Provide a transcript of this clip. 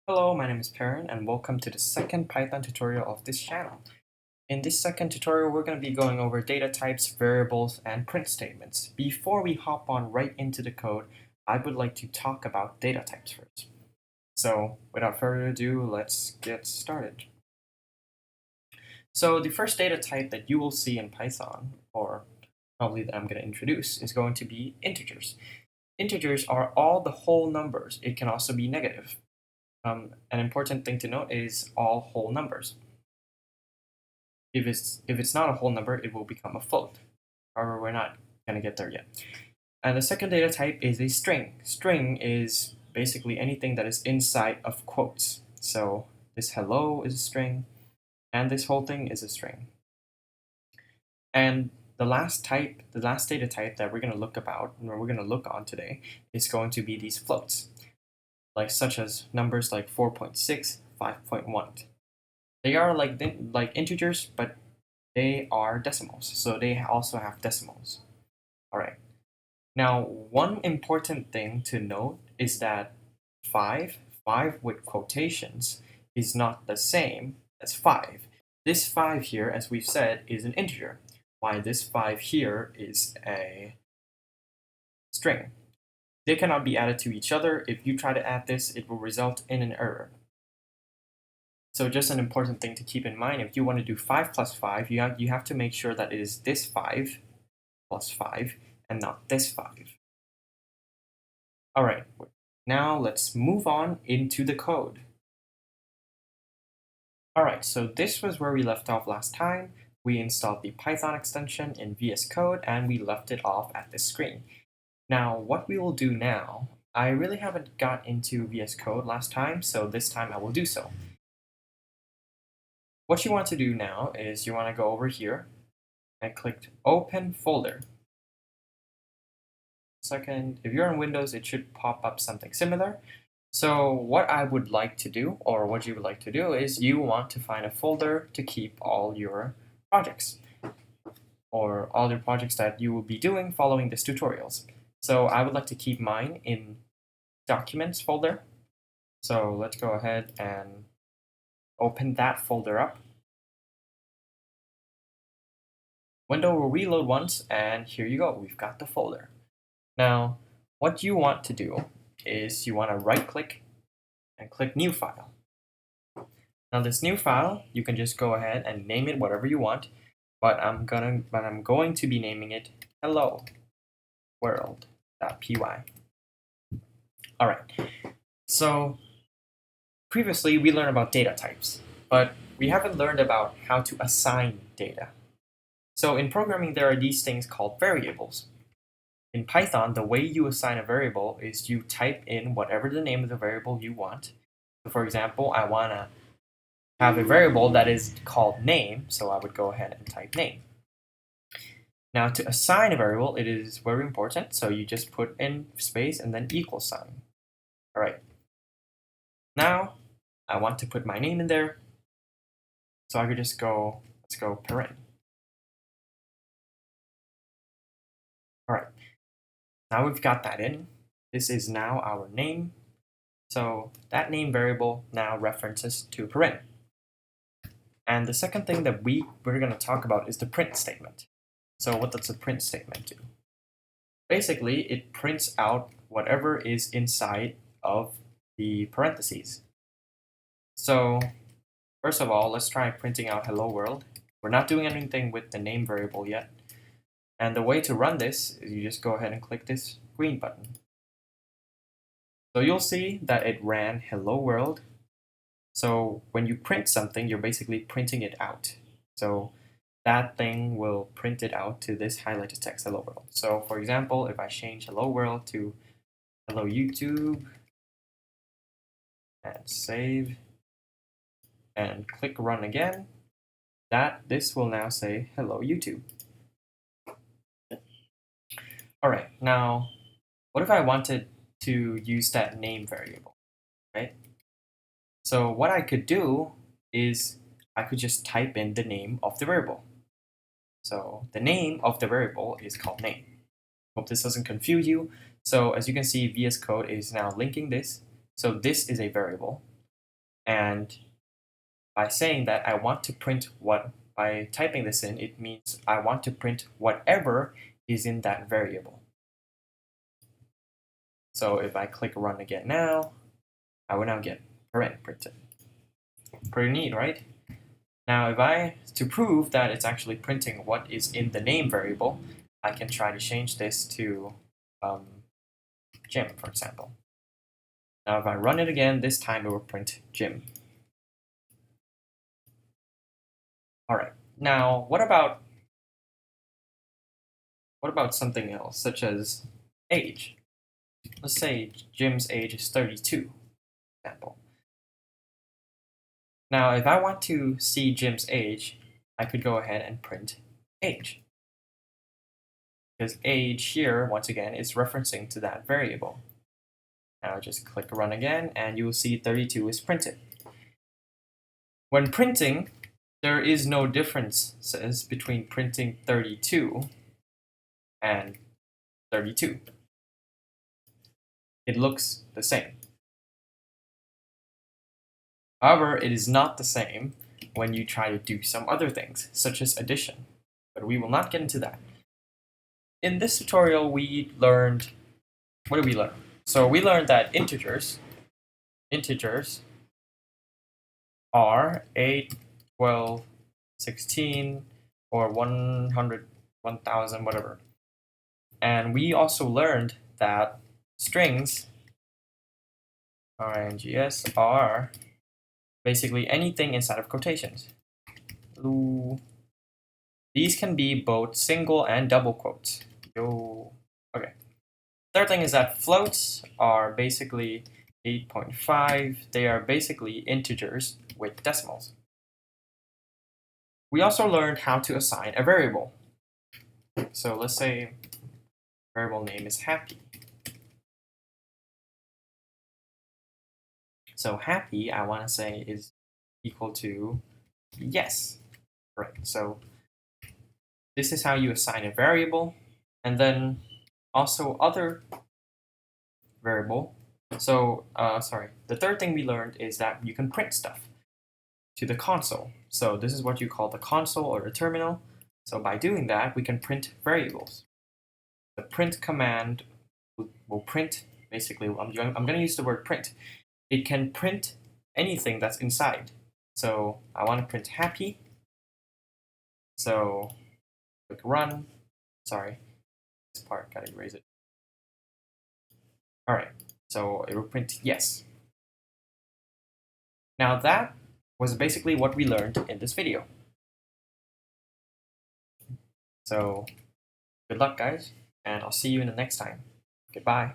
Hello, my name is Perrin and welcome to the second Python tutorial of this channel. In this second tutorial, we're going to be going over data types, variables, and print statements. Before we hop on right into the code, I would like to talk about data types first. So without further ado, let's get started. So the first data type that you will see in Python, or probably that I'm going to introduce, is going to be integers. Integers are all the whole numbers. It can also be negative. An important thing to note is all whole numbers. If it's not a whole number, it will become a float. However, we're not going to get there yet. And the second data type is a string. String is basically anything that is inside of quotes. So this hello is a string, and this whole thing is a string. And the last data type that we're going to look on today is going to be these floats, such as numbers like 4.6, 5.1. They are like integers, but they are decimals, so they also have decimals. All right. Now, one important thing to note is that 5 with quotations, is not the same as 5. This 5 here, as we've said, is an integer, while this 5 here is a string. They cannot be added to each other. If you try to add this, it will result in an error. So just an important thing to keep in mind, if you want to do 5 plus 5, you have to make sure that it is this 5 plus 5 and not this 5. All right, now let's move on into the code. All right, so this was where we left off last time. We installed the Python extension in VS Code and we left it off at this screen. Now, what we will do now, I really haven't got into VS Code last time, so this time I will do so. What you want to do now is you want to go over here and click Open Folder. Second, if you're on Windows, it should pop up something similar. So what I would like to do, or what you would like to do, is you want to find a folder to keep all your projects, or all your projects that you will be doing following this tutorials. So I would like to keep mine in Documents folder. So let's go ahead and open that folder up. Window will reload once, and here you go, we've got the folder. Now, what you want to do is you want to right click and click New File. Now this new file, you can just go ahead and name it whatever you want, but I'm going to be naming it hello world.py. All right, so previously we learned about data types, but we haven't learned about how to assign data. So in programming, there are these things called variables. In Python, the way you assign a variable is you type in whatever the name of the variable you want. So for example, I want to have a variable that is called name, so I would go ahead and type name. Now to assign a variable, it is very important, so you just put in space and then equal sign. All right. Now I want to put my name in there, so I could just go, let's go paren. All right. Now we've got that in. This is now our name. So that name variable now references to paren. And the second thing that we're going to talk about is the print statement. So what does the print statement do? Basically, it prints out whatever is inside of the parentheses. So first of all, let's try printing out hello world. We're not doing anything with the name variable yet. And the way to run this is you just go ahead and click this green button. So you'll see that it ran hello world. So when you print something, you're basically printing it out. So that thing will print it out to this highlighted text, hello world. So for example, if I change hello world to hello YouTube and save and click run again, this will now say hello YouTube. All right, now what if I wanted to use that name variable, right? So what I could do is I could just type in the name of the variable. So the name of the variable is called name. Hope this doesn't confuse you. So as you can see, VS Code is now linking this. So this is a variable. And by saying that I want to print what, by typing this in, it means I want to print whatever is in that variable. So if I click run again now, I will now get paren printed. Pretty neat, right? Now to prove that it's actually printing what is in the name variable, I can try to change this to Jim, for example. Now if I run it again, this time it will print Jim. Alright, now what about something else, such as age? Let's say Jim's age is 32, for example. Now if I want to see Jim's age, I could go ahead and print age. Because age here, once again, is referencing to that variable. Now just click run again, and you will see 32 is printed. When printing, there is no differences between printing 32 and 32. It looks the same. However, it is not the same when you try to do some other things, such as addition. But we will not get into that. In this tutorial, we learned, what did we learn? So we learned that integers are 8, 12, 16, or 100, 1000, whatever. And we also learned that strings, RNGs, are basically anything inside of quotations. These can be both single and double quotes. Okay. Third thing is that floats are basically 8.5. They are basically integers with decimals. We also learned how to assign a variable. So let's say variable name is happy. So happy, I want to say, is equal to yes. Right. So this is how you assign a variable, and then also other variable. So the third thing we learned is that you can print stuff to the console. So this is what you call the console or the terminal. So by doing that, we can print variables. The print command will print, basically, I'm going to use the word print. It can print anything that's inside. So I want to print happy. So click run. Sorry, this part, gotta erase it. All right, so it will print yes. Now that was basically what we learned in this video. So good luck, guys, and I'll see you in the next time. Goodbye.